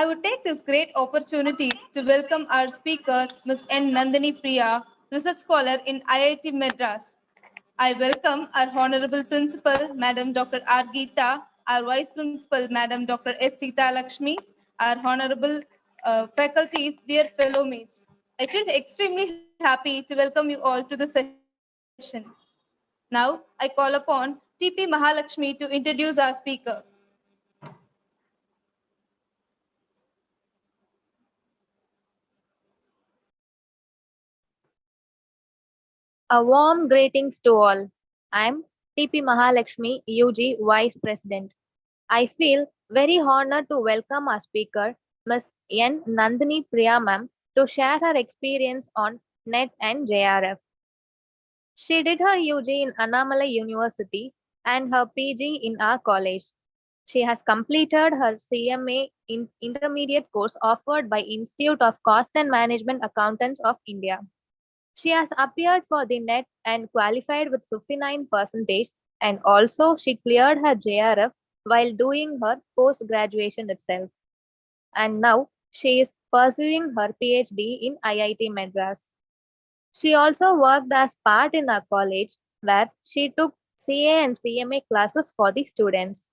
I would take this great opportunity to welcome our speaker, Ms. N. Nandini Priya, research scholar in IIT Madras. I welcome our Honorable Principal, Madam Dr. R. Geeta, our Vice Principal, Madam Dr. S. Sita Lakshmi, our Honorable faculties, dear fellow mates. I feel extremely happy to welcome you all to the session. Now, I call upon T.P. Mahalakshmi to introduce our speaker. A warm greetings to all. I'm TP Mahalakshmi, UG Vice President. I feel very honored to welcome our speaker, Ms. N. Nandini Priya ma'am, to share her experience on NET and JRF. She did her UG in Annamalai University and her PG in our college. She has completed her CMA in intermediate course offered by Institute of Cost and Management Accountants of India. She has appeared for the NET and qualified with 59%, and also she cleared her JRF while doing her post-graduation itself. And now she is pursuing her PhD in IIT Madras. She also worked as part in her college where she took CA and CMA classes for the students.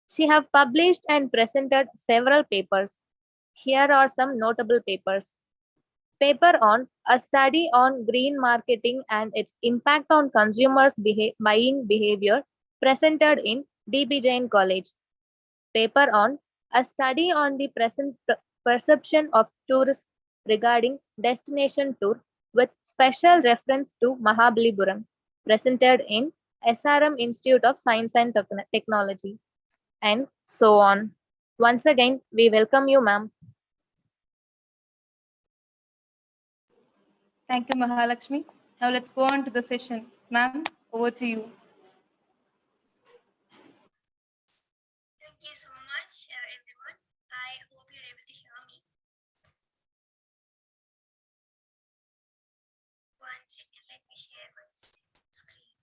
She have published and presented several papers. Here are some notable papers. Paper on a study on green marketing and its impact on consumers' buying behavior presented in DB Jain College. Paper on a study on the perception of tourists regarding destination tour with special reference to Mahabalipuram presented in SRM Institute of Science and Technology, and so on. Once again, we welcome you, ma'am. Thank you, Mahalakshmi. Now let's go on to the session. Ma'am, over to you. Thank you so much, everyone. I hope you're able to hear me. One second, let me share my screen.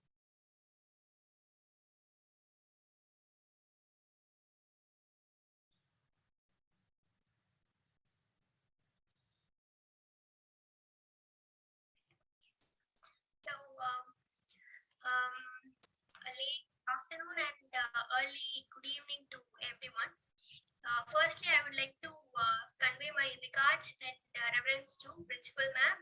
So, a late afternoon and early good evening to everyone. Firstly, I would like to convey my regards and reverence to Principal Ma'am,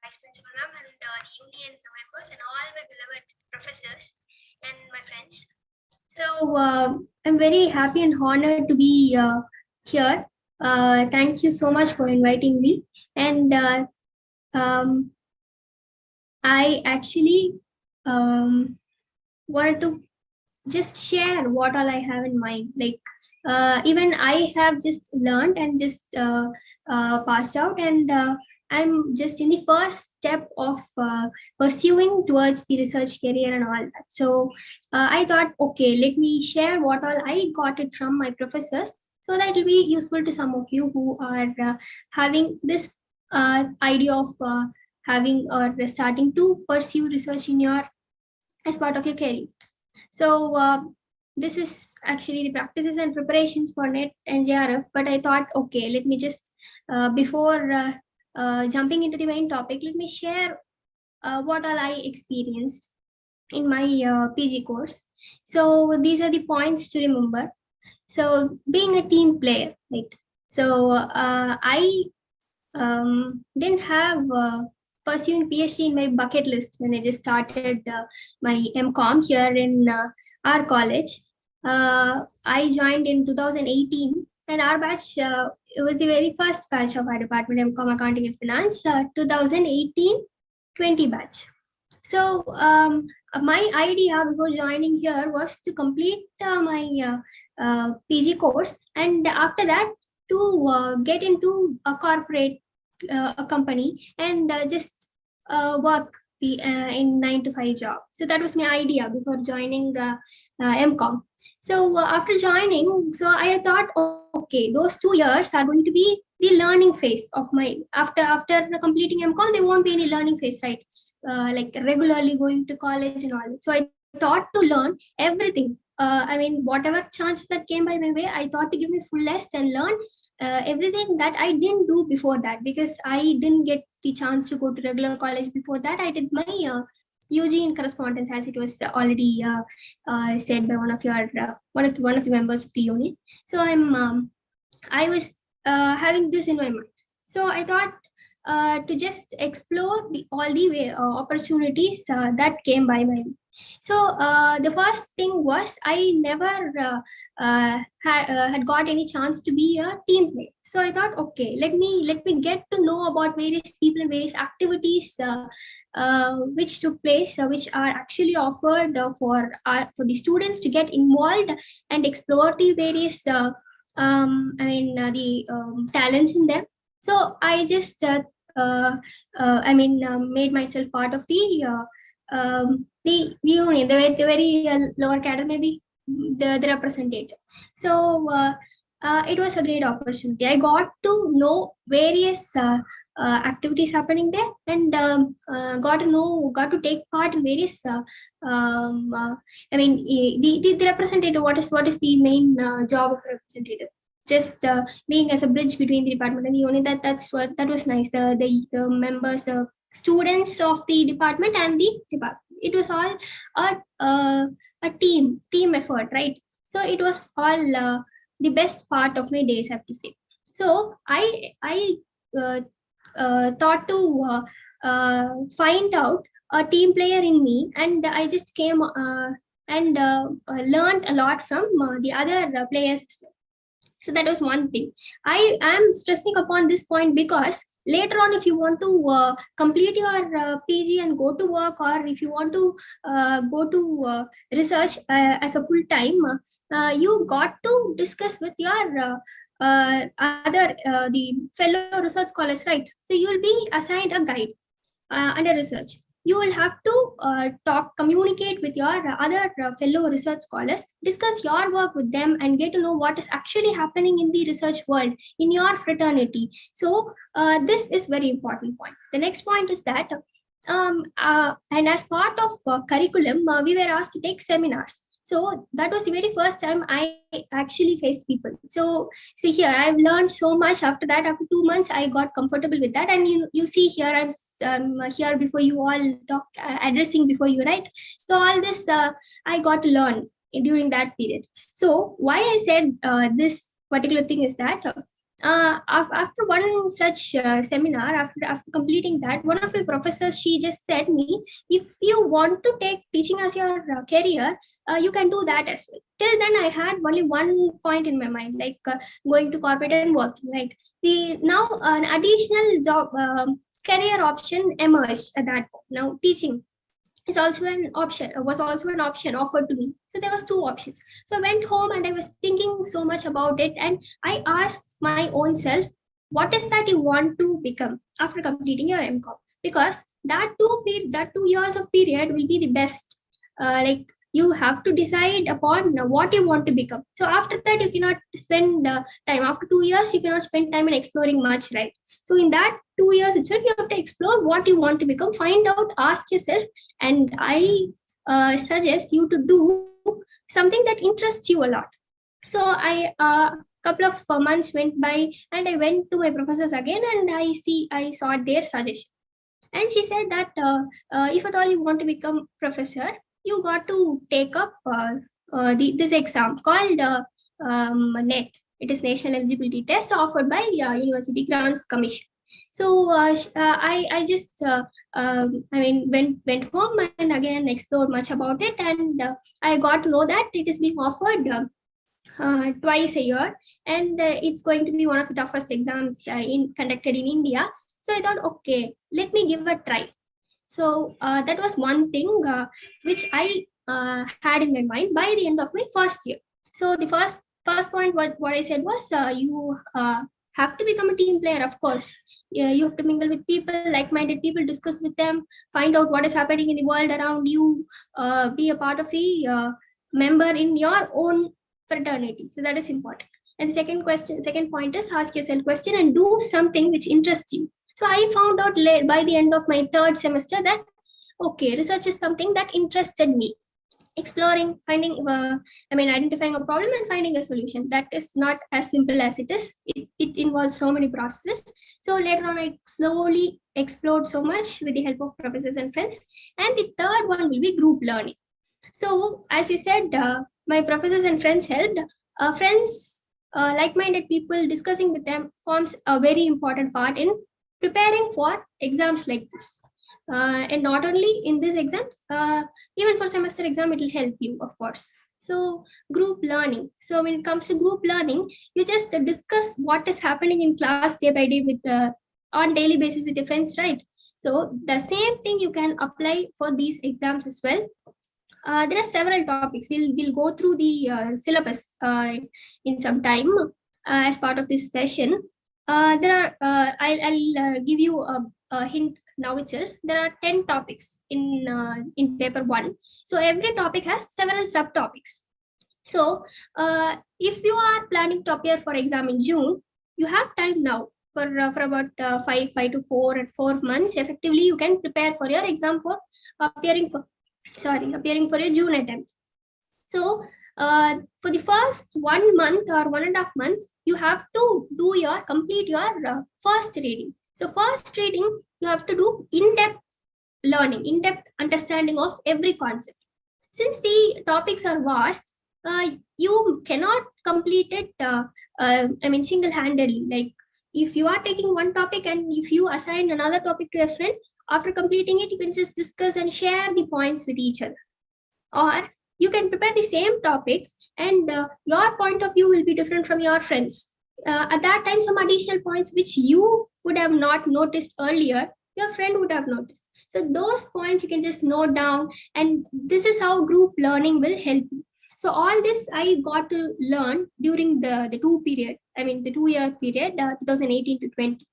Vice Principal Ma'am, and the union members and all my beloved professors and my friends. So I'm very happy and honored to be here. Thank you so much for inviting me. And I actually wanted to just share what all I have in mind. Like Even I have just learned and just passed out, and I'm just in the first step of pursuing towards the research career and all that. So I thought, okay, let me share what all I got it from my professors, so that it will be useful to some of you who are having this idea of having or starting to pursue research in your as part of your career. So this is actually the practices and preparations for NET and JRF. But I thought, okay, let me just before jumping into the main topic, let me share what all I experienced in my PG course. So these are the points to remember. So being a team player, right? So I didn't have pursuing PhD in my bucket list when I just started my MCom here in our college. I joined in 2018, and our batch, it was the very first batch of our department, MCom Accounting and Finance, 2018-20 batch. So my idea before joining here was to complete my PG course, and after that to get into a corporate a company and just work in 9 to 5 job. So that was my idea before joining MCom. So after joining, so I thought, okay, those 2 years are going to be the learning phase of my after completing MCom. There won't be any learning phase, right? Like regularly going to college and all. So I thought to learn everything. I mean, whatever chance that came by my way, I thought to give me fullest and learn everything that I didn't do before that, because I didn't get the chance to go to regular college before that. I did my UG in correspondence, as it was already said by one of your one of the members of the unit. So I was having this in my mind. So I thought to just explore all the way, opportunities that came by my way. So the first thing was I never had got any chance to be a team player. So I thought, okay, let me get to know about various people and various activities which took place, which are actually offered for the students to get involved and explore the various the talents in them. So I just made myself part of the union, the very lower cadre, maybe the representative. So it was a great opportunity. I got to know various activities happening there, and got to take part in various. The representative. What is the main job of representative? Just being as a bridge between the department and the unit. That was nice. The members, the students of the department and the department. It was all a team effort, right? So it was all the best part of my days, I have to say. So I thought to find out a team player in me, and I just came and learned a lot from the other players as well. So that was one thing. I am stressing upon this point because later on, if you want to complete your PG and go to work, or if you want to go to research as a full time, you got to discuss with your other the fellow research scholars, right? So you will be assigned a guide under research. You will have to communicate with your other fellow research scholars, discuss your work with them, and get to know what is actually happening in the research world in your fraternity. So this is very important point. The next point is that and as part of curriculum, we were asked to take seminars. So that was the very first time I actually faced people. So see here, I've learned so much. After that, after 2 months, I got comfortable with that. And you see here, I'm here before you all talk, addressing before you, right? So all this I got to learn during that period. So why I said this particular thing is that after one such seminar, after completing that, one of the professors, she just said me, if you want to take teaching as your career, you can do that as well. Till then, I had only one point in my mind, like going to corporate and working, right? The now an additional job career option emerged at that point. Now teaching. is also an option, was also an option offered to me. So there was two options. So I went home and I was thinking so much about it, and I asked my own self, what is that you want to become after completing your MCOM? Because that 2 years of period will be the best. Like, you have to decide upon what you want to become. So after that, you cannot spend time. After 2 years, you cannot spend time in exploring much, right? So in that 2 years itself, you have to explore what you want to become, find out, ask yourself. And I suggest you to do something that interests you a lot. So I couple of months went by, and I went to my professors again, and I saw their suggestion. And she said that if at all you want to become professor, you got to take up this exam called NET. It is National Eligibility Test offered by University Grants Commission. So I just went home and again explored much about it, and I got to know that it is being offered twice a year, and it's going to be one of the toughest exams conducted in India. So I thought, okay, let me give a try. So that was one thing which I had in my mind by the end of my first year. So the first point, what I said was, you have to become a team player, of course. Yeah, you have to mingle with people, like-minded people, discuss with them, find out what is happening in the world around you, be a part of the member in your own fraternity. So that is important. And the second point is, ask yourself question and do something which interests you. So I found out late by the end of my third semester that, okay, research is something that interested me. Exploring, identifying a problem and finding a solution. That is not as simple as it is. It involves so many processes. So later on, I slowly explored so much with the help of professors and friends. And the third one will be group learning. So as I said, my professors and friends helped. Friends, like-minded people, discussing with them forms a very important part in preparing for exams like this. And not only in these exams, even for semester exam, it will help you, of course. So group learning. So when it comes to group learning, you just discuss what is happening in class day by day with on daily basis with your friends, right? So the same thing you can apply for these exams as well. There are several topics. We'll go through the syllabus in some time as part of this session. I'll give you a hint now itself. There are 10 topics in paper 1. So every topic has several subtopics. So if you are planning to appear for exam in June, you have time now for about 5 to 4 months. Effectively, you can prepare for your exam for appearing for a June attempt. So for the first 1 month or 1.5 month, you have to complete your first reading. So first reading, you have to do in-depth learning, in-depth understanding of every concept. Since the topics are vast, you cannot complete it single-handedly. Like, if you are taking one topic and if you assign another topic to a friend, after completing it, you can just discuss and share the points with each other. Or you can prepare the same topics, and your point of view will be different from your friends. At that time, some additional points which you would have not noticed earlier, your friend would have noticed. So those points you can just note down, and this is how group learning will help you. So all this I got to learn during the 2-year period, 2018 to 20.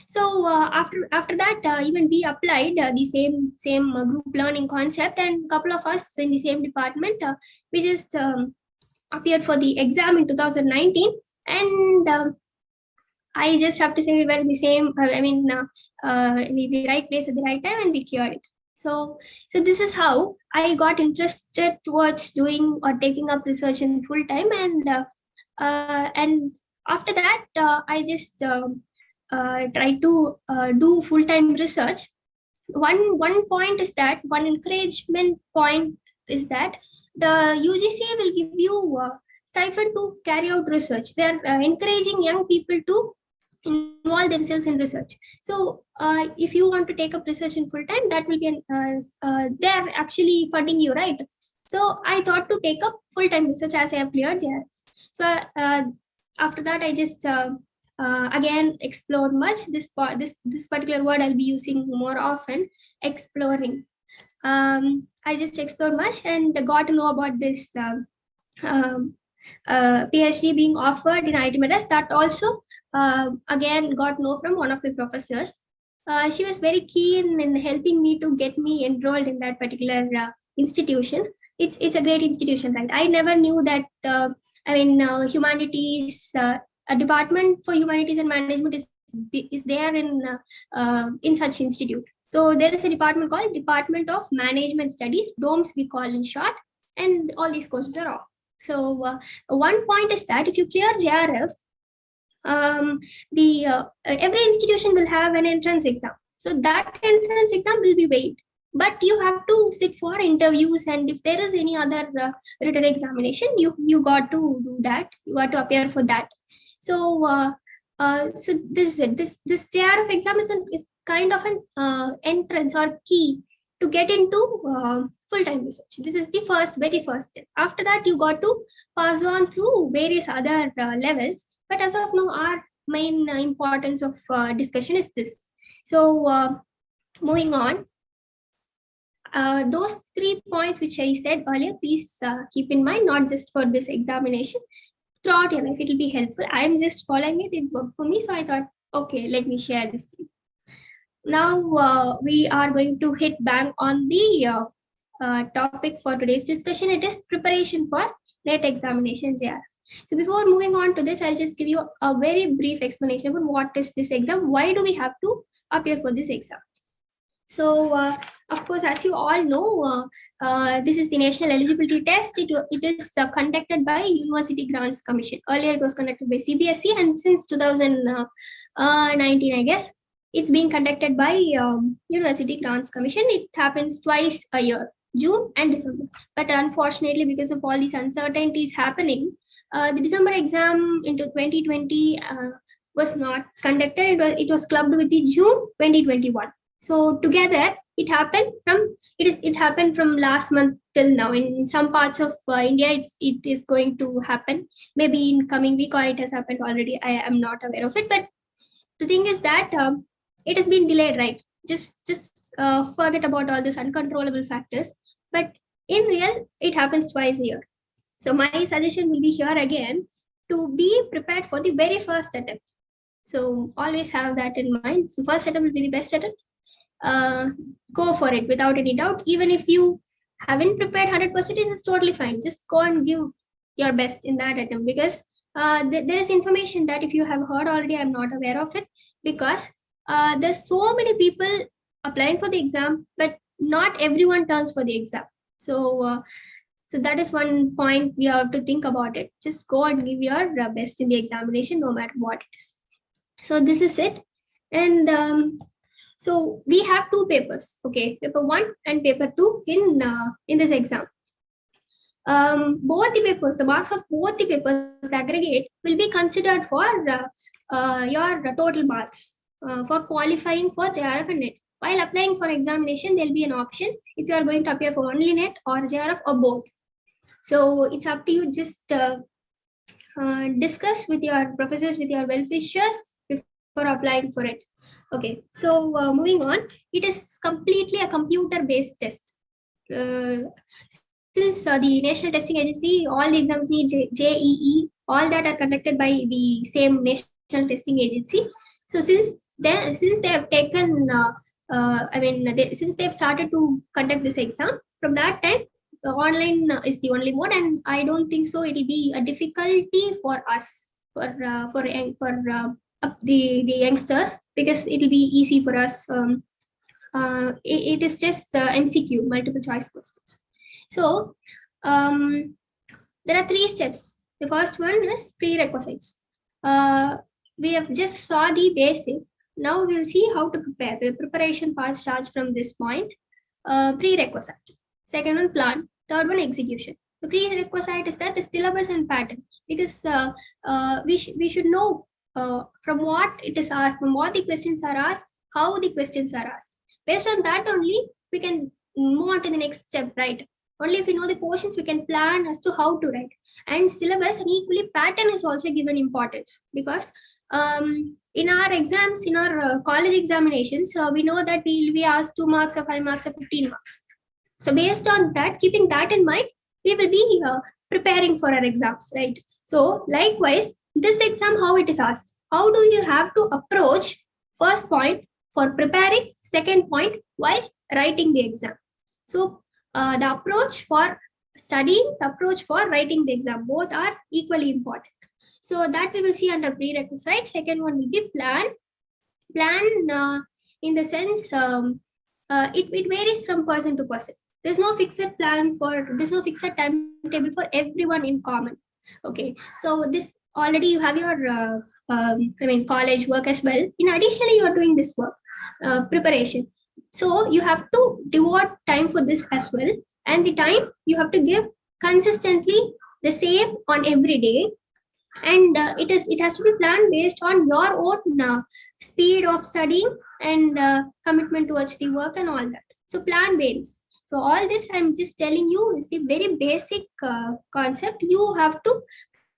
So after that, even we applied the same group learning concept, and a couple of us in the same department, we just appeared for the exam in 2019, and I just have to say we were in the same, the right place at the right time, and we cleared it. So this is how I got interested towards doing or taking up research in full time, and after that, I just try to do full time research. One point is that one encouragement point is that the UGC will give you stipend to carry out research. They are encouraging young people to involve themselves in research. So if you want to take up research in full time, that will be they are actually funding you, right? So I thought to take up full time research as I have cleared JRF. So after that, I just again explored much this particular word I'll be using more often, exploring. I just explored much and got to know about this PhD being offered in IIT Madras. That also again got to know from one of my professors. She was very keen in helping me to get me enrolled in that particular institution. It's a great institution, right? I never knew that. Humanities, a department for humanities and management is there in such institute. So there is a department called Department of Management Studies, DOMS we call in short, and all these courses are off. So one point is that if you clear JRF, the every institution will have an entrance exam. So that entrance exam will be weighed, but you have to sit for interviews, and if there is any other written examination, you got to do that. You got to appear for that. So this JRF exam is kind of an entrance or key to get into full-time research. This is the very first step. After that, you got to pass on through various other levels. But as of now, our main importance of discussion is this. So moving on, those 3 points which I said earlier, please keep in mind, not just for this examination. Throughout your life, it will be helpful. I am just following it. It worked for me. So I thought, okay, let me share this. Now we are going to hit bang on the topic for today's discussion. It is preparation for NET examination JRF. So before moving on to this, I'll just give you a very brief explanation about what is this exam. Why do we have to appear for this exam? So of course, as you all know, this is the National Eligibility Test. It is conducted by University Grants Commission. Earlier, it was conducted by CBSE, and since 2019, I guess, it's being conducted by University Grants Commission. It happens twice a year, June and December. But unfortunately, because of all these uncertainties happening, the December exam into 2020 was not conducted. It was clubbed with the June 2021. So together, it happened from last month till now. In some parts of India, it is going to happen maybe in coming week, or it has happened already. I am not aware of it. But the thing is that it has been delayed, right? Just forget about all these uncontrollable factors. But in real, it happens twice a year. So my suggestion will be here again to be prepared for the very first attempt. So always have that in mind. So first attempt will be the best attempt. Go for it without any doubt. Even if you haven't prepared 100%, it's totally fine. Just go and give your best in that attempt, because there is information that if you have heard already, I'm not aware of it, because there's so many people applying for the exam, but not everyone turns for the exam. So that is one point we have to think about it. Just go and give your best in the examination, no matter what it is. So this is it. And so we have two papers, okay, paper 1 and paper 2 in this exam. Both the papers, the marks of both the papers, the aggregate, will be considered for your total marks for qualifying for JRF and NET. While applying for examination, there will be an option if you are going to appear for only NET or JRF or both. So it's up to you. Just discuss with your professors, with your well-wishers before applying for it. Okay, so moving on, it is completely a computer-based test. Since the National Testing Agency, all the exams need JEE, all that are conducted by the same National Testing Agency. So since they have taken, since they have started to conduct this exam, from that time, online is the only mode, and I don't think so it will be a difficulty for us, for the youngsters, because it will be easy for us. It is just MCQ, multiple choice questions. So there are 3 steps. The first one is prerequisites. We have just saw the basic. Now we'll see how to prepare. The preparation part starts from this point. Prerequisite. Second one, plan. Third one, execution. The prerequisite is that the syllabus and pattern, because we should know from what it is asked, from what the questions are asked, how the questions are asked. Based on that only, we can move on to the next step, right? Only if we know the portions, we can plan as to how to write. And syllabus and equally pattern is also given importance, because in our exams, in our college examinations, we know that we will be asked 2 marks or 5 marks or 15 marks. So based on that, keeping that in mind, we will be preparing for our exams, right? So likewise, this exam, how it is asked, how do you have to approach first point for preparing, second point while writing the exam. So the approach for studying, the approach for writing the exam, both are equally important. So that we will see under prerequisite. Second one will be plan. Plan in the sense it varies from person to person. There's no fixed plan for, there's no fixed timetable for everyone in common. Okay, so this already you have your college work as well. In additionally, you are doing this work preparation. So you have to devote time for this as well, and the time you have to give consistently the same on every day, and it has to be planned based on your own speed of studying and commitment towards the work and all that. So plan varies. So all this I'm just telling you is the very basic concept. You have to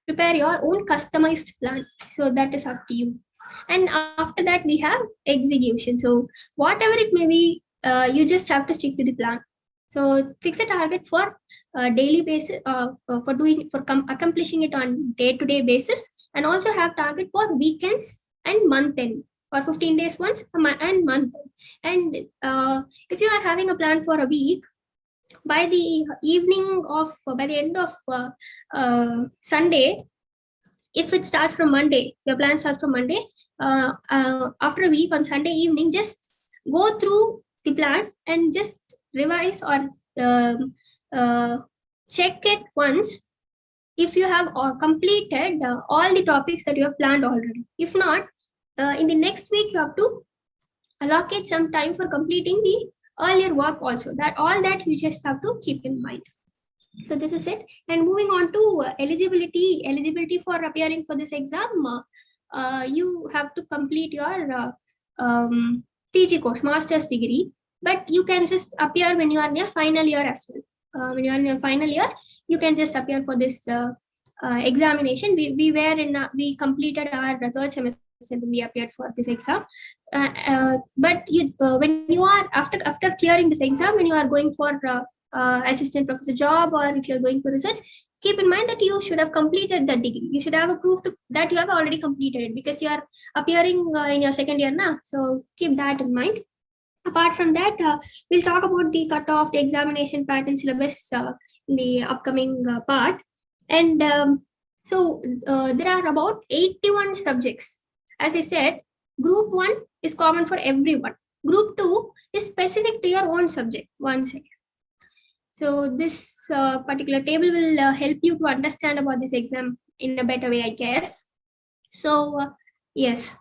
prepare your own customized plan, so that is up to you. And after that we have execution. So whatever it may be, you just have to stick to the plan. So fix a target for daily basis, for doing, for accomplishing it on day-to-day basis, and also have target for weekends and month end, or 15 days once and month end. And if you are having a plan for a week, by the evening of, by the end of Sunday, if it starts from Monday, your plan starts from Monday, after a week on Sunday evening, just go through the plan and just revise or check it once if you have completed all the topics that you have planned already. If not, in the next week, you have to allocate some time for completing the earlier work also. That all that you just have to keep in mind. So this is it. And moving on to eligibility for appearing for this exam, you have to complete your PG course, master's degree, but you can just appear when you are in your final year as well. When you are in your final year, you can just appear for this examination. We completed our third semester when we appeared for this exam. But you when you are after clearing this exam, when you are going for assistant professor job, or if you're going for research, keep in mind that you should have completed the degree. You should have a proof that you have already completed it, because you are appearing in your second year now. So keep that in mind. Apart from that, we'll talk about the cutoff, the examination pattern, syllabus in the upcoming part. And so there are about 81 subjects. As I said, group 1 is common for everyone. Group 2 is specific to your own subject. One second. So this particular table will help you to understand about this exam in a better way, I guess. So yes,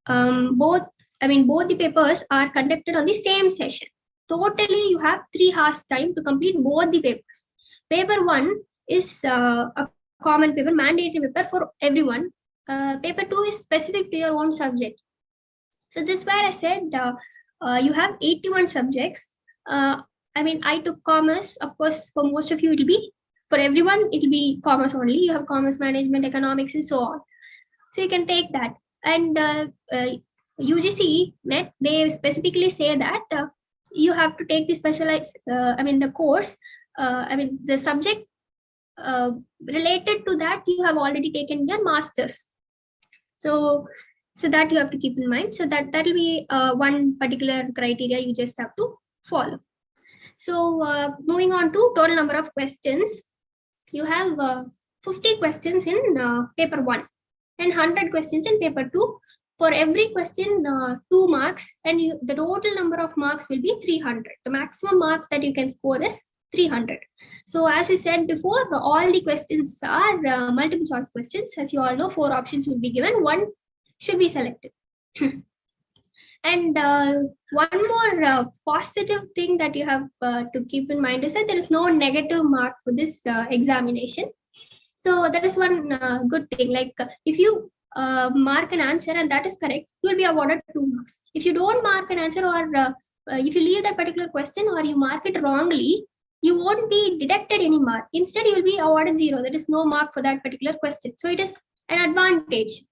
both the papers are conducted on the same session. Totally, you have 3 hours time to complete both the papers. Paper 1 is a common paper, mandatory paper for everyone. Paper 2 is specific to your own subject. So this is where I said you have 81 subjects. I took commerce. Of course, for most of you, it will be, for everyone, it will be commerce only. You have commerce, management, economics, and so on. So you can take that. And UGC, NET, they specifically say that you have to take the specialized, the course, the subject related to that you have already taken your master's. So that you have to keep in mind. So that will be one particular criteria you just have to follow. So moving on to total number of questions, you have 50 questions in paper 1 and 100 questions in paper 2. For every question, 2 marks, and the total number of marks will be 300. The maximum marks that you can score is 300. So as I said before, all the questions are multiple choice questions. As you all know, 4 options will be given, 1 should be selected. And one more positive thing that you have to keep in mind is that there is no negative mark for this examination. So that is one good thing. Like if you mark an answer and that is correct, you will be awarded 2 marks. If you don't mark an answer, or if you leave that particular question or you mark it wrongly, you won't be deducted any mark. Instead, you will be awarded 0. There is no mark for that particular question. So it is an advantage.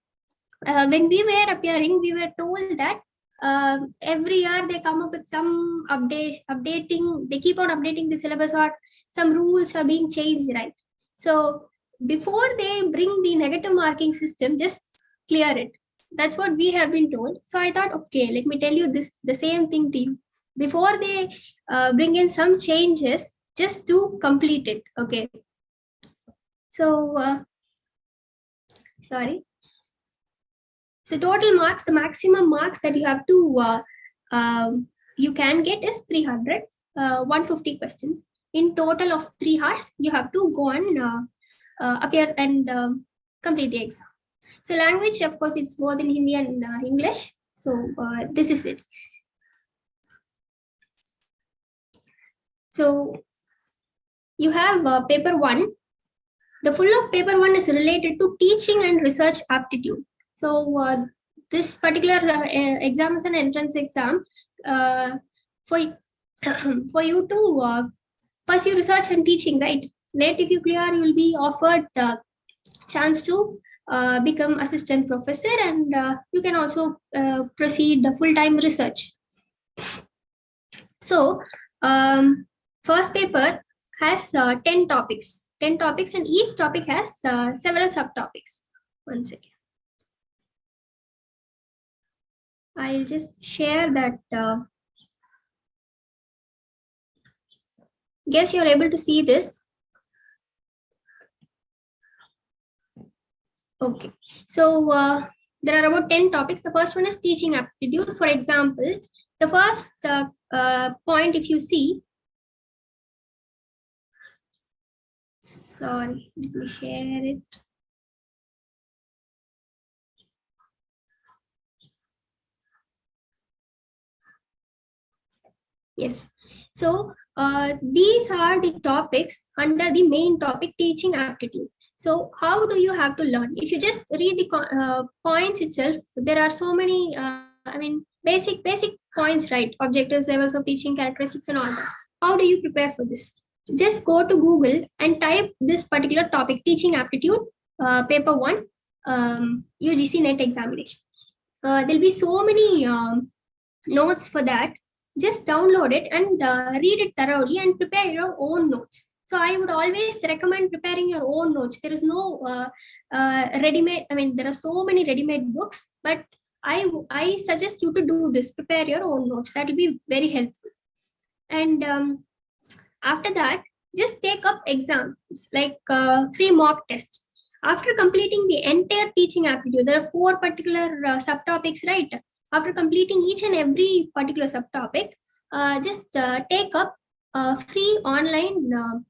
When we were appearing, we were told that every year they come up with some updating, they keep on updating the syllabus, or some rules are being changed, right? So before they bring the negative marking system, just clear it. That's what we have been told. So I thought, okay, let me tell you this, the same thing to you. Before they bring in some changes, just to complete it. Okay. So, sorry. So total marks, the maximum marks that you have to, you can get is 300, 150 questions. In total of 3 hours, you have to go and appear and complete the exam. So language, of course, it's both in Hindi and English. So this is it. So you have paper 1. The full of paper 1 is related to teaching and research aptitude. So this particular exam is an entrance exam for for you to pursue research and teaching, right? NET, if you clear, you will be offered chance to become assistant professor, and you can also proceed the full-time research. So first paper has 10 topics, and each topic has several subtopics. One second. I'll just share that. Guess you're able to see this. Okay, so there are about 10 topics. The first one is teaching aptitude. For example, the first point, if you see, sorry, let me share it. Yes, so these are the topics under the main topic, teaching aptitude. So how do you have to learn? If you just read the points itself, there are so many, basic points, right? Objectives, levels of teaching, characteristics, and all that. How do you prepare for this? Just go to Google and type this particular topic, teaching aptitude, paper 1, UGC NET examination. There'll be so many notes for that. Just download it and read it thoroughly and prepare your own notes. So I would always recommend preparing your own notes. There is no ready-made, there are so many ready-made books, but I suggest you to do this, prepare your own notes. That will be very helpful. And after that, just take up exams like free mock tests. After completing the entire teaching aptitude, there are 4 particular subtopics, right? After completing each and every particular subtopic, just take up free online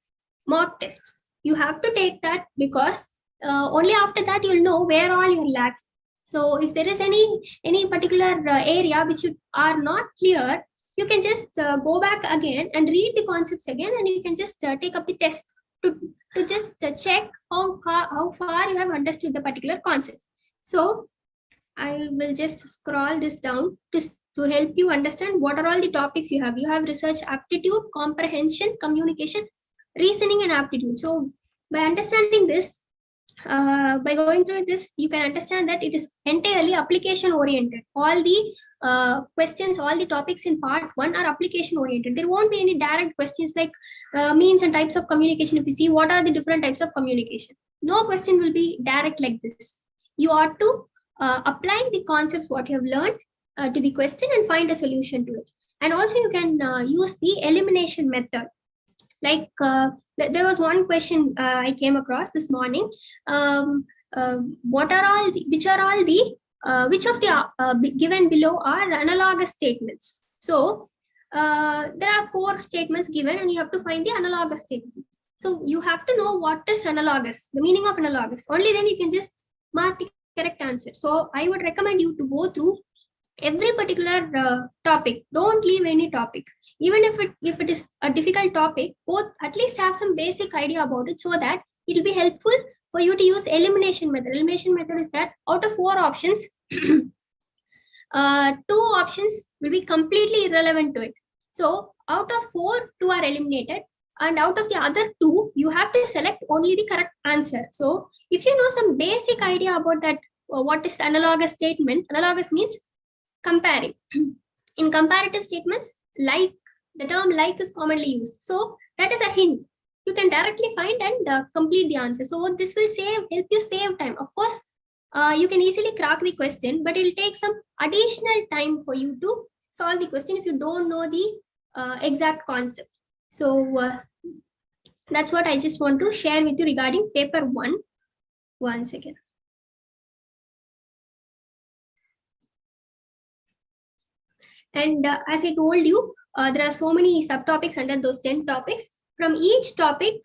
mock tests. You have to take that because only after that you'll know where all you're lacking. So if there is any particular area which you are not clear, you can just go back again and read the concepts again, and you can just take up the test to just check how far you have understood the particular concept. So I will just scroll this down to help you understand what are all the topics you have. You have research aptitude, comprehension, communication, reasoning, and aptitude. So by understanding this, by going through this, you can understand that it is entirely application oriented. All the questions, all the topics in part 1 are application oriented. There won't be any direct questions like means and types of communication. If you see what are the different types of communication, no question will be direct like this. You ought to apply the concepts what you have learned to the question and find a solution to it. And also you can use the elimination method. Like there was one question I came across this morning. Which of the given below are analogous statements? So there are 4 statements given, and you have to find the analogous statement. So you have to know what is analogous, the meaning of analogous. Only then you can just mark the correct answer. So I would recommend you to go through every particular topic. Don't leave any topic. Even if it is a difficult topic, both at least have some basic idea about it, so that it will be helpful for you to use elimination method. Elimination method is that out of 4 options, 2 options will be completely irrelevant to it. So out of 4, 2 are eliminated, and out of the other 2, you have to select only the correct answer. So if you know some basic idea about that, what is analogous statement, analogous means comparing. In comparative statements, like, the term like is commonly used. So that is a hint. You can directly find and complete the answer. So this will help you save time. Of course, you can easily crack the question, but it will take some additional time for you to solve the question if you don't know the exact concept. So that's what I just want to share with you regarding paper 1. One second. And as I told you, there are so many subtopics under those 10 topics. From each topic,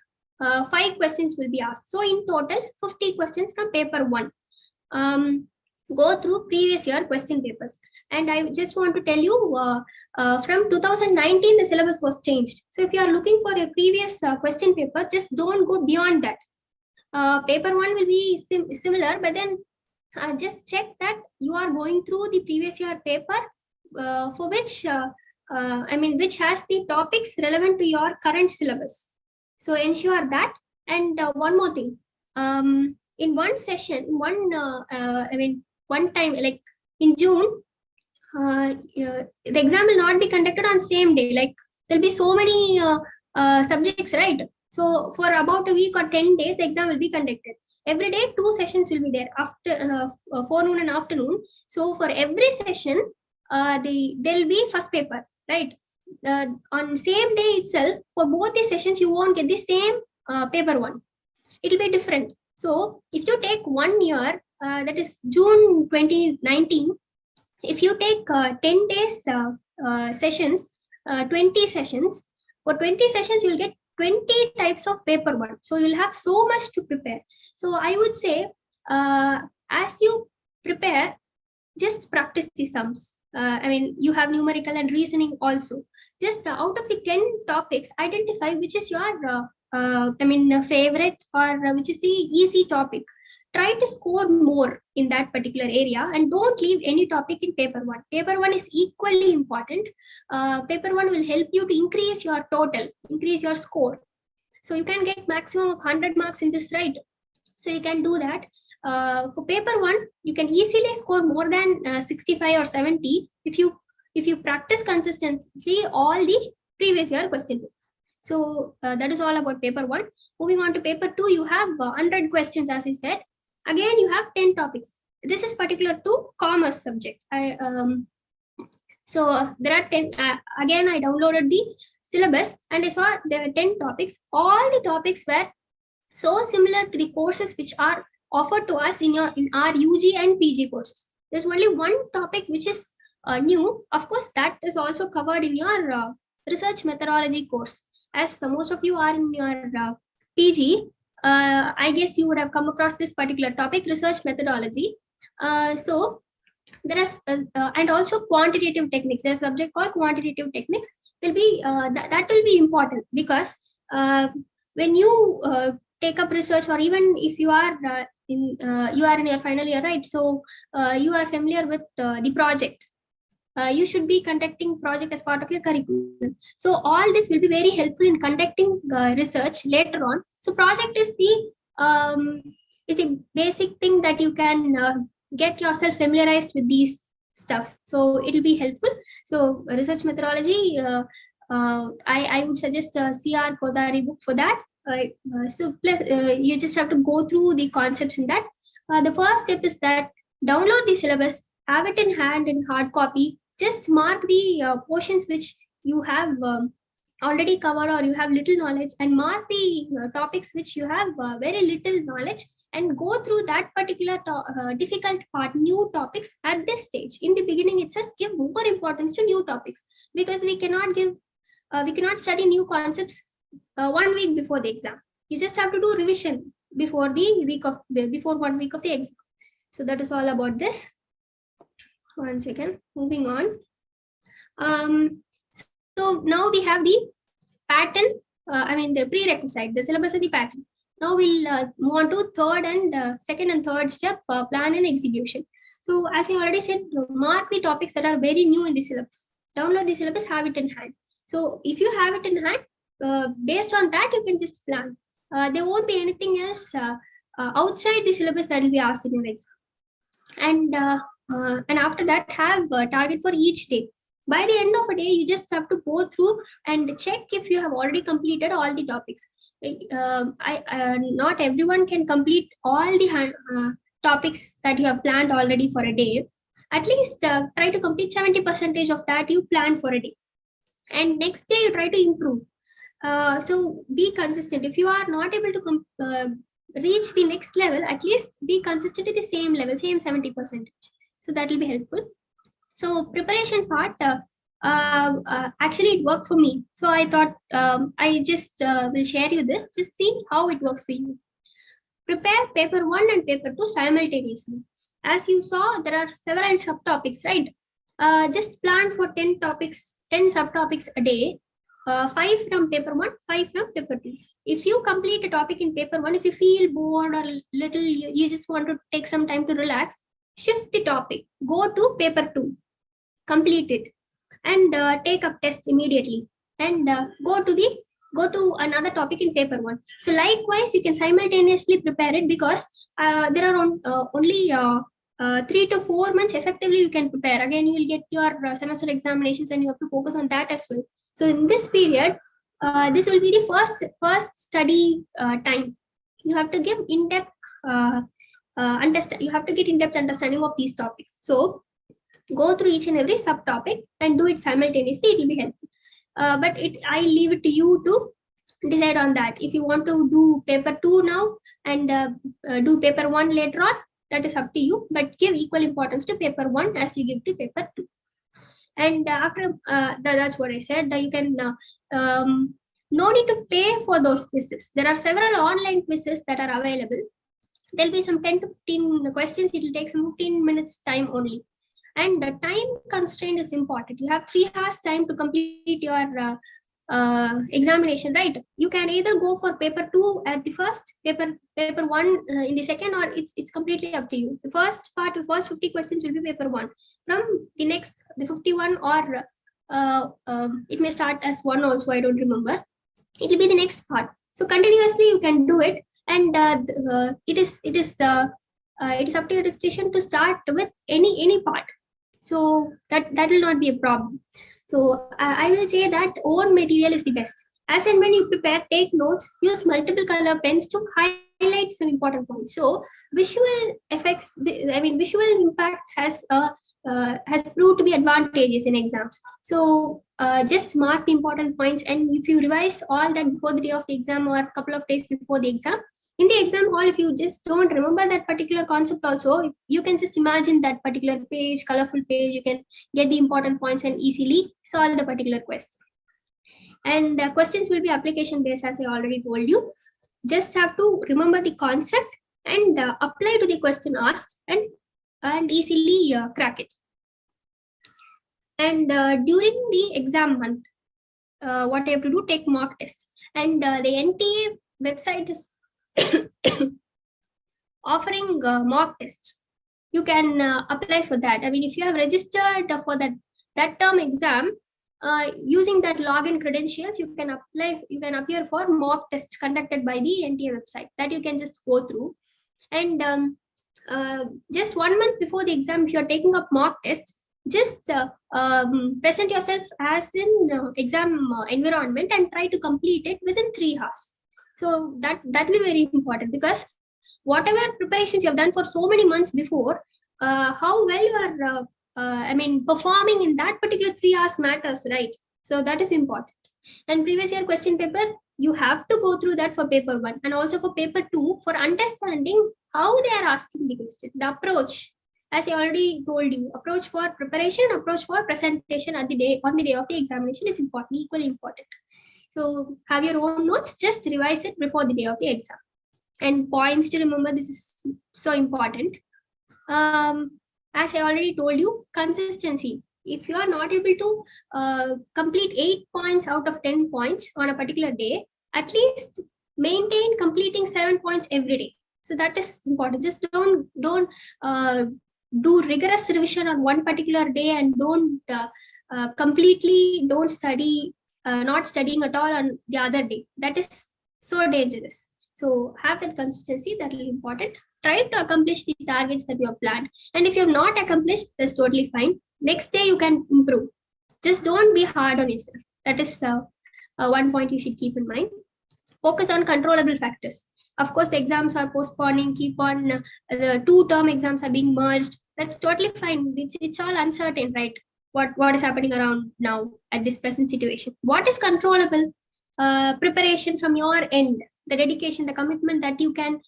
5 questions will be asked. So in total, 50 questions from paper 1. Go through previous year question papers. And I just want to tell you, from 2019, the syllabus was changed. So if you are looking for a previous question paper, just don't go beyond that. Paper 1 will be similar, but then just check that you are going through the previous year paper for which, which has the topics relevant to your current syllabus. So ensure that. And one more thing, in one session, one time, like in June, the exam will not be conducted on same day. Like there'll be so many subjects, right? So for about a week or 10 days, the exam will be conducted. Every day, 2 sessions will be there, after forenoon and afternoon. So for every session, there'll be first paper, right? On same day itself, for both the sessions, you won't get the same paper 1. It'll be different. So if you take 1 year, that is June 2019, if you take 10 days sessions, 20 sessions, for 20 sessions, you'll get 20 types of paper 1. So you'll have so much to prepare. So I would say, as you prepare, just practice the sums. You have numerical and reasoning also. Just out of the 10 topics, identify which is your favorite, or which is the easy topic. Try to score more in that particular area, and don't leave any topic in paper 1. Paper 1 is equally important. Paper 1 will help you to increase your total, increase your score. So you can get maximum of 100 marks in this, right? So you can do that. For paper 1, you can easily score more than 65 or 70 if you practice consistently all the previous year question books. So that is all about paper 1. Moving on to paper 2, you have 100 questions, as I said. Again, you have 10 topics. This is particular to commerce subject. So there are 10. Again, I downloaded the syllabus and I saw there are 10 topics. All the topics were so similar to the courses which are offered to us in our UG and PG courses. There's only one topic which is new. Of course, that is also covered in your research methodology course. As most of you are in your PG, I guess you would have come across this particular topic, research methodology. So there is, and also quantitative techniques. There's a subject called quantitative techniques. Will be that will be important, because when you take up research, or even if you are in your final year, right? So you are familiar with the project. You should be conducting project as part of your curriculum. So all this will be very helpful in conducting research later on. So project is the basic thing that you can get yourself familiarized with these stuff. So it will be helpful. So research methodology, I would suggest CR Kodari book for that. You just have to go through the concepts in that. The first step is that download the syllabus, have it in hand in hard copy. Just mark the portions which you have already covered or you have little knowledge, and mark the topics which you have very little knowledge, and go through that particular difficult part, new topics at this stage. In the beginning itself, give more importance to new topics, because we cannot study new concepts 1 week before the exam. You just have to do revision before 1 week of the exam. So that is all about this. One second, moving on. So now we have the pattern, the prerequisite, the syllabus of the pattern. Now we'll move on to second and third step, plan and execution. So as I already said, mark the topics that are very new in the syllabus. Download the syllabus, have it in hand. So if you have it in hand, based on that, you can just plan. There won't be anything else outside the syllabus that will be asked in your exam. And and after that have a target for each day. By the end of a day, you just have to go through and check if you have already completed all the topics. Not everyone can complete all the topics that you have planned already for a day. At least try to complete 70% of that you planned for a day, and next day you try to improve. So be consistent. If you are not able to reach the next level, at least be consistent at the same level, same 70%. So that will be helpful. So preparation part, actually it worked for me. So I thought I just will share you this, just see how it works for you. Prepare paper 1 and paper 2 simultaneously. As you saw, there are several subtopics, right? Just plan for 10 topics, 10 subtopics a day, 5 from paper 1, 5 from paper 2. If you complete a topic in paper 1, if you feel bored or little, you just want to take some time to relax, shift the topic, go to paper 2, complete it, and take up tests immediately, and go to another topic in paper 1. So likewise, you can simultaneously prepare it, because there are only 3 to 4 months effectively you can prepare. Again, you will get your semester examinations, and you have to focus on that as well. So in this period, this will be the first study time. You have to give in-depth understand. You have to get in-depth understanding of these topics. So go through each and every subtopic and do it simultaneously. It will be helpful. But I leave it to you to decide on that. If you want to do paper 2 now and do paper 1 later on, that is up to you. But give equal importance to paper 1 as you give to paper 2. And after that's what I said. You can no need to pay for those quizzes. There are several online quizzes that are available. There'll be some 10 to 15 questions. It will take some 15 minutes time only. And the time constraint is important. You have 3 hours time to complete your examination, right? You can either go for paper 2 at the first, paper 1 in the second, or it's completely up to you. The first part, the first 50 questions will be paper 1. From the next, the 51, or it may start as 1 also, I don't remember. It will be the next part. So continuously you can do it, and it is up to your discretion to start with any part. So that will not be a problem. So I will say that own material is the best. As and when you prepare, take notes, use multiple color pens to highlight some important points. So visual effects, visual impact has proved to be advantageous in exams. So just mark the important points, and if you revise all that before the day of the exam or a couple of days before the exam, in the exam hall, if you just don't remember that particular concept also, you can just imagine that particular page, colorful page, you can get the important points and easily solve the particular question. And questions will be application based, as I already told you. Just have to remember the concept and apply to the question asked, and easily crack it. And during the exam month, what I have to do, take mock tests. And the NTA website is offering mock tests. You can apply for that. If you have registered for that term exam, using that login credentials, you can apply. You can appear for mock tests conducted by the NTA website that you can just go through. And just 1 month before the exam, if you are taking up mock tests, just present yourself as in exam environment and try to complete it within 3 hours. So that will be very important, because whatever preparations you have done for so many months before, how well you are performing in that particular 3 hours matters, right? So that is important. And previous year question paper, you have to go through that for paper 1 and also for paper 2 for understanding how they are asking the question. The approach, as I already told you, approach for preparation, approach for presentation on the day of the examination is important, equally important. So have your own notes, just revise it before the day of the exam. And points to remember, this is so important. As I already told you, consistency. If you are not able to complete 8 points out of 10 points on a particular day, at least maintain completing 7 points every day. So that is important. Just don't do rigorous revision on one particular day, and don't completely don't study, not studying at all on the other day. That is so dangerous. So have that consistency, that will be important. try to accomplish the targets that you have planned. And if you have not accomplished, that's totally fine. Next day you can improve. Just don't be hard on yourself. That is one point you should keep in mind. Focus on controllable factors. Of course, the exams are postponing, keep on the 2-term exams are being merged. That's totally fine. It's all uncertain, right? What is happening around now at this present situation? What is controllable? Preparation from your end, the dedication, the commitment that you can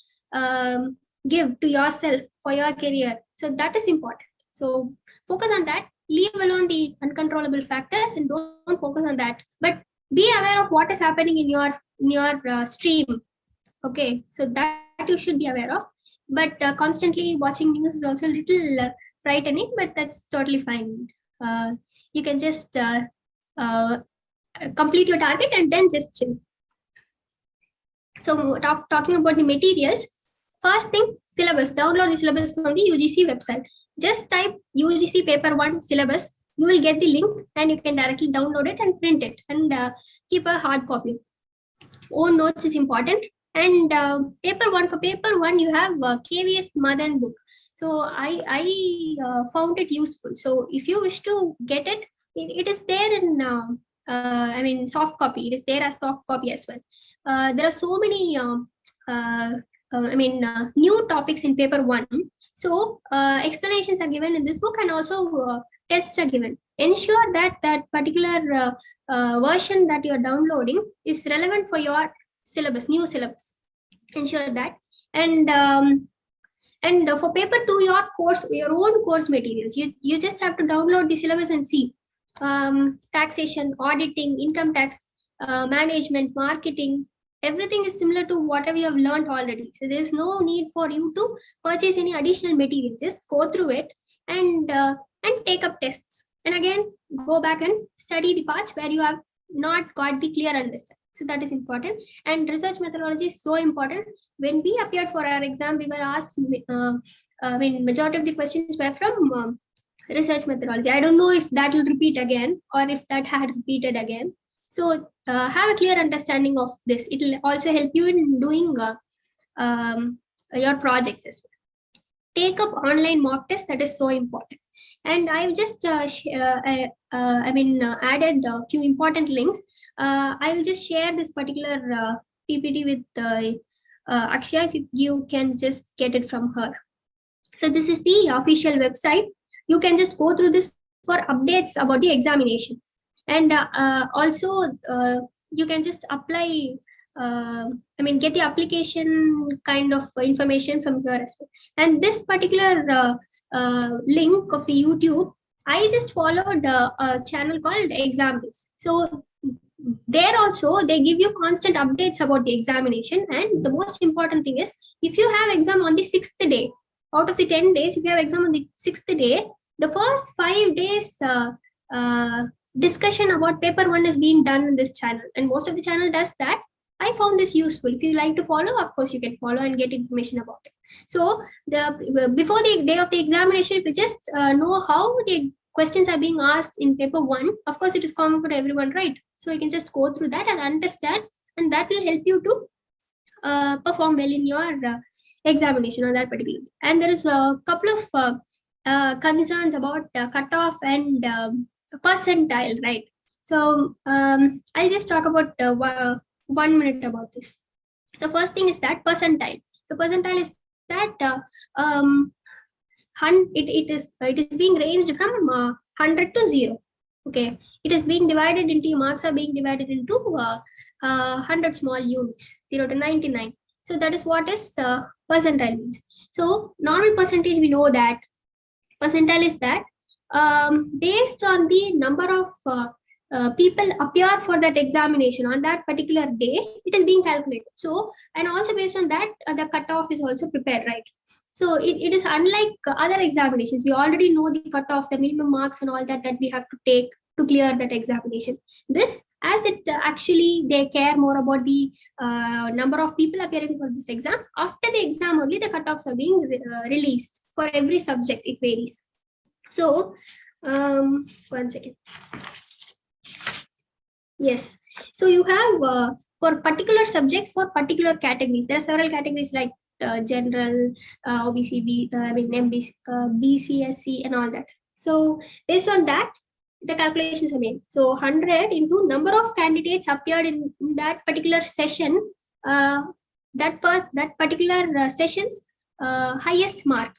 give to yourself for your career. So that is important. So focus on that. Leave alone the uncontrollable factors and don't focus on that. But be aware of what is happening in your stream. Okay, so that you should be aware of. But constantly watching news is also a little frightening, but that's totally fine. You can just complete your target and then just chill. So talking about the materials, first thing, syllabus. Download the syllabus from the UGC website. Just type UGC paper 1 syllabus. You will get the link and you can directly download it and print it and keep a hard copy. Own notes is important. And paper 1, you have KVS Madan book. So I found it useful. So if you wish to get it, it is there in soft copy. It is there as soft copy as well. There are so many new topics in paper 1. So explanations are given in this book and also tests are given. Ensure that that particular version that you are downloading is relevant for your syllabus, new syllabus. Ensure that. And for paper 2, your own course materials, you just have to download the syllabus and see. Taxation, auditing, income tax, management, marketing, everything is similar to whatever you have learned already. So there's no need for you to purchase any additional material. Just go through it and take up tests. And again, go back and study the parts where you have not got the clear understanding. So that is important. And research methodology is so important. When we appeared for our exam, we were asked, majority of the questions were from research methodology. I don't know if that will repeat again or if that had repeated again. So have a clear understanding of this. It will also help you in doing your projects as well. Take up online mock tests. That is so important. And I've just added a few important links. I will just share this particular PPT with Akshaya. If you can just get it from her. So this is the official website. You can just go through this for updates about the examination. And also you can just apply, get the application kind of information from here as well. And this particular link of the YouTube, I just followed a channel called Examples. So there also they give you constant updates about the examination. And the most important thing is, if you have exam on the 6th day, out of the 10 days, if you have exam on the 6th day, the first 5 days discussion about paper 1 is being done in this channel, and most of the channel does that. I found this useful. If you like to follow, of course you can follow and get information about it. So before the day of the examination, if you just know how the questions are being asked in paper 1, of course it is common for everyone, right? So you can just go through that and understand, and that will help you to perform well in your examination on that particular. And there is a couple of concerns about cutoff and percentile, right? So I'll just talk about 1 minute about this. The first thing is that percentile. So percentile is that it is being ranged from 100 to 0. Okay, it is being divided into, marks are being divided into 100 small units, 0 to 99. So that is what is percentile means. So normal percentage, we know that percentile is that based on the number of people appear for that examination on that particular day, it is being calculated. So, and also based on that, the cutoff is also prepared, right? So it is unlike other examinations. We already know the cutoff, the minimum marks and all that we have to take to clear that examination. This, as it actually, they care more about the number of people appearing for this exam. After the exam only, the cutoffs are being released. For every subject, it varies. So, 1 second. Yes. So you have for particular subjects, for particular categories, there are several categories like general, OBC, MBC, BCSC and all that. So based on that, the calculations are made. So 100 into number of candidates appeared in that particular session, that particular session's highest mark.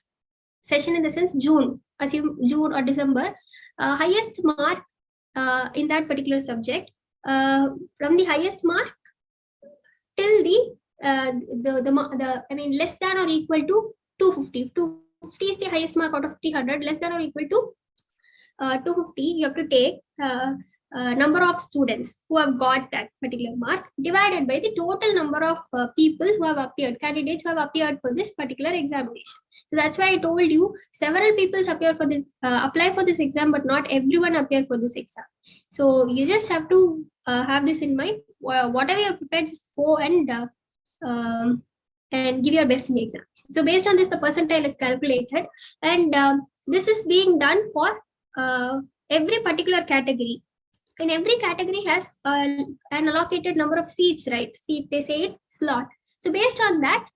Session in the sense June, assume June or December, highest mark in that particular subject, from the highest mark till less than or equal to 250. 250 is the highest mark out of 300. Less than or equal to 250, you have to take number of students who have got that particular mark divided by the total number of people who have appeared, candidates who have appeared for this particular examination. So that's why I told you several people appear for this, apply for this exam, but not everyone appear for this exam. So you just have to have this in mind. Whatever you have prepared, just go and give your best in the exam. So based on this, the percentile is calculated, and this is being done for every particular category. And every category has an allocated number of seats, right? Seat, they say it, slot. So based on that,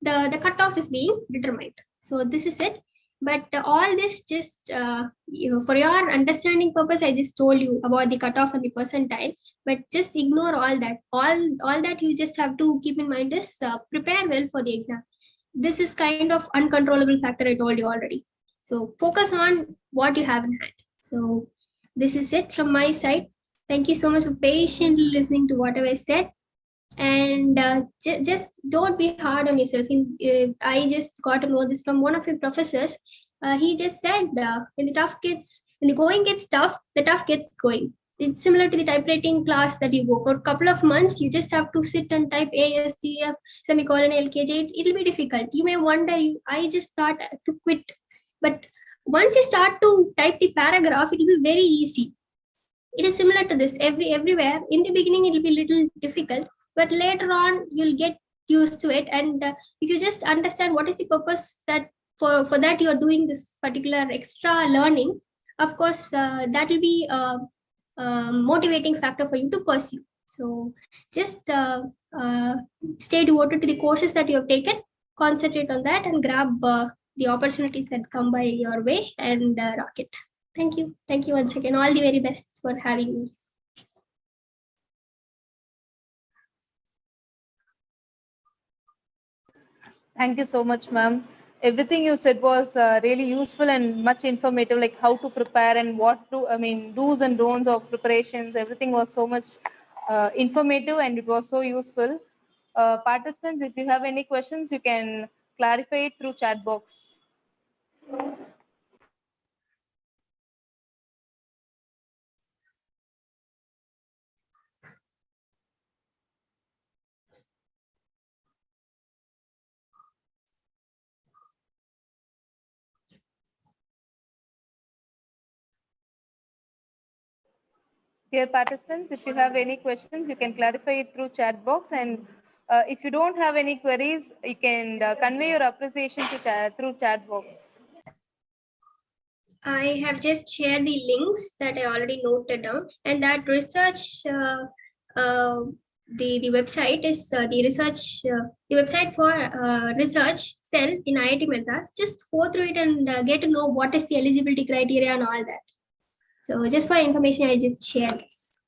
the cutoff is being determined. So this is it. But all this just for your understanding purpose, I just told you about the cutoff and the percentile. But just ignore all that. All that you just have to keep in mind is prepare well for the exam. This is kind of uncontrollable factor I told you already. So focus on what you have in hand. So this is it from my side. Thank you so much for patiently listening to whatever I said. And just don't be hard on yourself. I just got to know this from one of your professors. He just said, when the going gets tough, the tough gets going. It's similar to the typewriting class that you go for a couple of months. You just have to sit and type ASTF, semicolon, LKJ. It'll be difficult. You may wonder, I just thought to quit. But once you start to type the paragraph, it will be very easy. It is similar to this everywhere. In the beginning, it will be a little difficult, but later on, you'll get used to it. And if you just understand what is the purpose that for that you're doing this particular extra learning, of course, that will be a motivating factor for you to pursue. So just stay devoted to the courses that you have taken, concentrate on that, and grab the opportunities that come by your way and rock it. Thank you. Thank you once again. All the very best for having me. Thank you so much, ma'am. Everything you said was really useful and much informative, like how to prepare and do's and don'ts of preparations. Everything was so much informative and it was so useful. Participants, if you have any questions, you can clarify it through chat box. Dear participants, if you have any questions, you can clarify it through chat box. And if you don't have any queries, you can convey your appreciation through chat box. I have just shared the links that I already noted down, and that research, the website is the website for research cell in IIT Madras. Just go through it and get to know what is the eligibility criteria and all that. So just for information, I just shared this.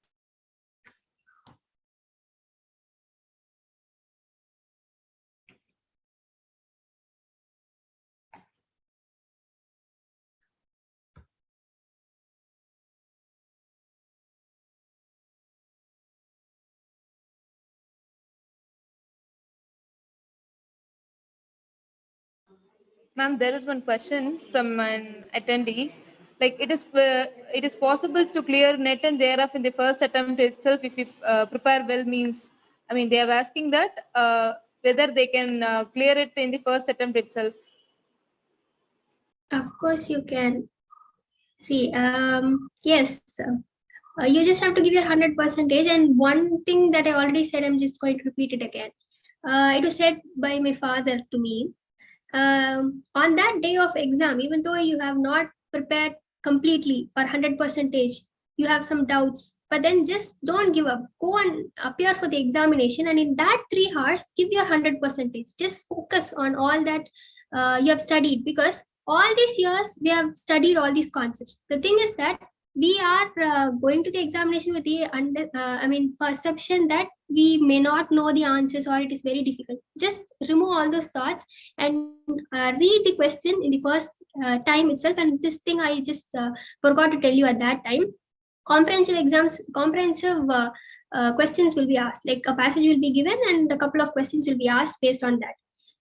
Ma'am, there is one question from an attendee. Like it is possible to clear NET and JRF in the first attempt itself if you prepare well. Means, I mean, they are asking that whether they can clear it in the first attempt itself. Of course, you can. See, yes. You just have to give your 100%. And one thing that I already said, I'm just going to repeat it again. It was said by my father to me. On that day of exam, even though you have not prepared completely or 100%, you have some doubts but then just don't give up. Go and appear for the examination, and in that 3 hours, give your 100%. Just focus on all that you have studied, because all these years we have studied all these concepts. The thing is that we are going to the examination with the perception that we may not know the answers or it is very difficult. Just remove all those thoughts and read the question in the first time itself. And this thing I just forgot to tell you at that time. Comprehensive questions will be asked, like a passage will be given and a couple of questions will be asked based on that.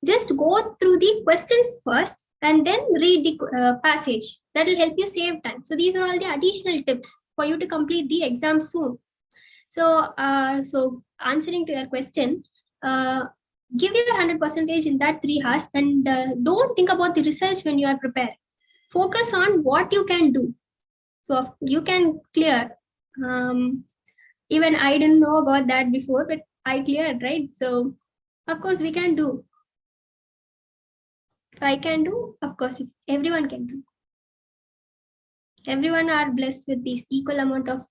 Just go through the questions first and then read the passage. That will help you save time. So these are all the additional tips for you to complete the exam soon. So answering to your question, give your 100% in that 3 hours, and don't think about the results when you are prepared. Focus on what you can do. So you can clear. Even I didn't know about that before, but I cleared, right? So of course we can do. I can do, of course, if everyone can do. Everyone are blessed with this equal amount of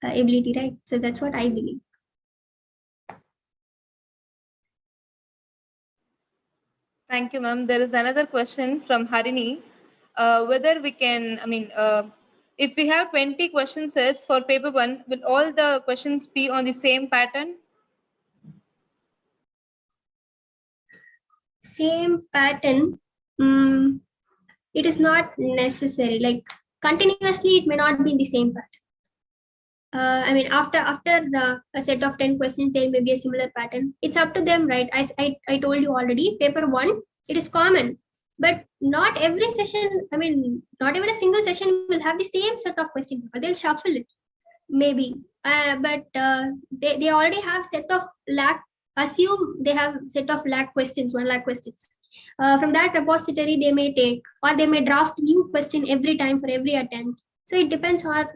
ability, right? So that's what I believe. Thank you, ma'am. There is another question from Harini. Whether we can, if we have 20 question sets for paper 1, will all the questions be on the same pattern? Same pattern. It is not necessary. Like continuously, it may not be in the same pattern. After a set of 10 questions, there may be a similar pattern. It's up to them, right? I told you already, paper 1, it is common. But not every session, not even a single session will have the same set of questions. They'll shuffle it, maybe. But they already have set of assume they have set of 1 lakh questions. From that repository, they may take, or they may draft new question every time for every attempt. So it depends on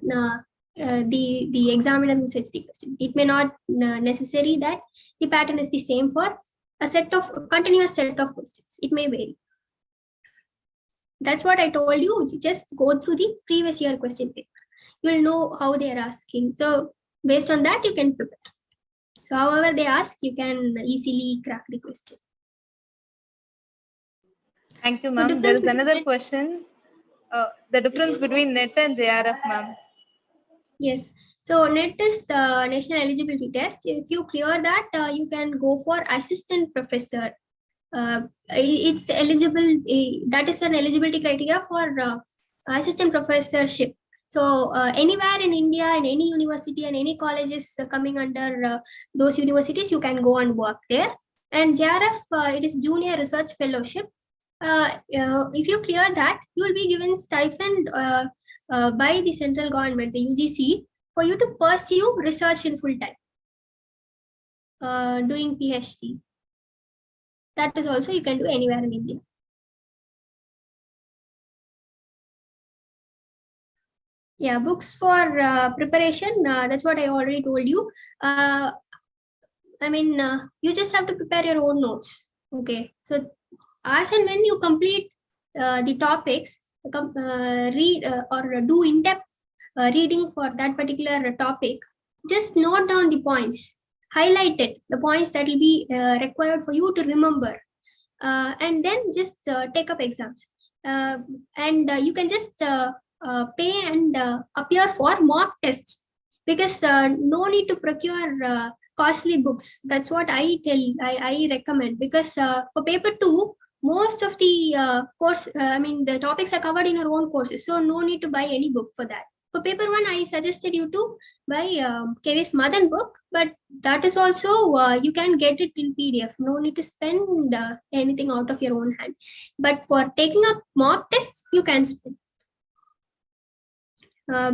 the examiner who sets the question. It may not necessary that the pattern is the same for a continuous set of questions. It may vary. That's what I told you. You just go through the previous year question paper. You will know how they are asking. So based on that, you can prepare. So however they ask, you can easily crack the question. Thank you, ma'am. There is another question. The difference between NET and JRF, ma'am. Yes. So NET is National Eligibility Test. If you clear that, you can go for assistant professor. It's eligible. That is an eligibility criteria for assistant professorship. So anywhere in India, in any university and any colleges coming under those universities, you can go and work there. And JRF, it is Junior Research Fellowship. If you clear that, you will be given stipend by the central government, the UGC, for you to pursue research in full time, doing PhD. That is also you can do anywhere in India. Yeah, books for preparation, that's what I already told you. You just have to prepare your own notes. Okay, so as and when you complete the topics, read or do in-depth reading for that particular topic, just note down the points, highlight it, the points that will be required for you to remember, and then just take up exams. And you can just pay and appear for mock tests, because no need to procure costly books. That's what I recommend, because for paper 2, most of the the topics are covered in your own courses, so no need to buy any book for that. For paper 1, I suggested you to buy KVS Madan book, but that is also you can get it in PDF. No need to spend anything out of your own hand. But for taking up mock tests, you can spend.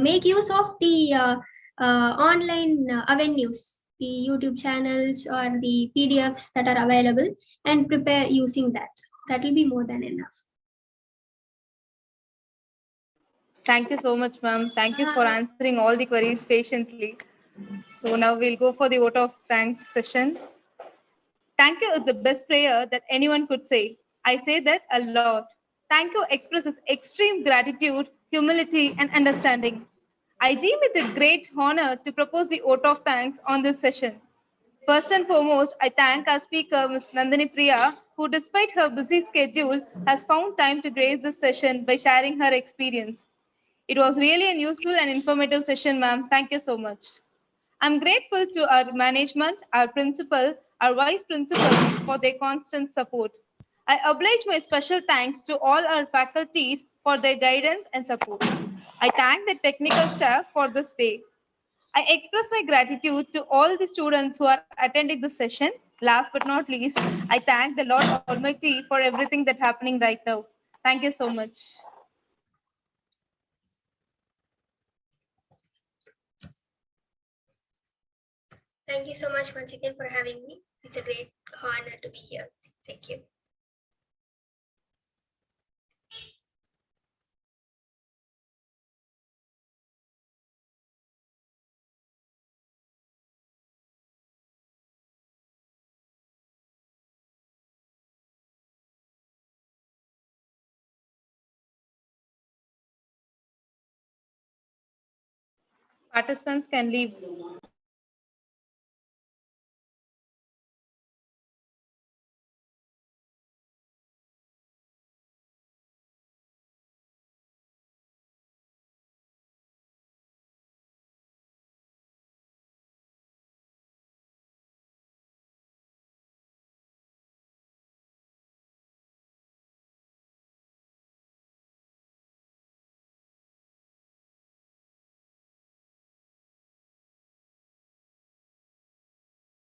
Make use of the online avenues, the YouTube channels or the PDFs that are available, and prepare using that. That will be more than enough. Thank you so much, ma'am. Thank you for answering all the queries patiently. So now we'll go for the vote of thanks session. Thank you is the best prayer that anyone could say. I say that a lot. Thank you expresses extreme gratitude, humility, and understanding. I deem it a great honor to propose the vote of thanks on this session. First and foremost, I thank our speaker, Ms. Nandini Priya, who, despite her busy schedule, has found time to grace this session by sharing her experience. It was really a useful and informative session, ma'am. Thank you so much. I'm grateful to our management, our principal, our vice principals for their constant support. I oblige my special thanks to all our faculties for their guidance and support. I thank the technical staff for this day. I express my gratitude to all the students who are attending this session. Last but not least, I thank the Lord Almighty for everything that's happening right now. Thank you so much. Thank you so much once again for having me. It's a great honor to be here. Thank you. Participants can leave.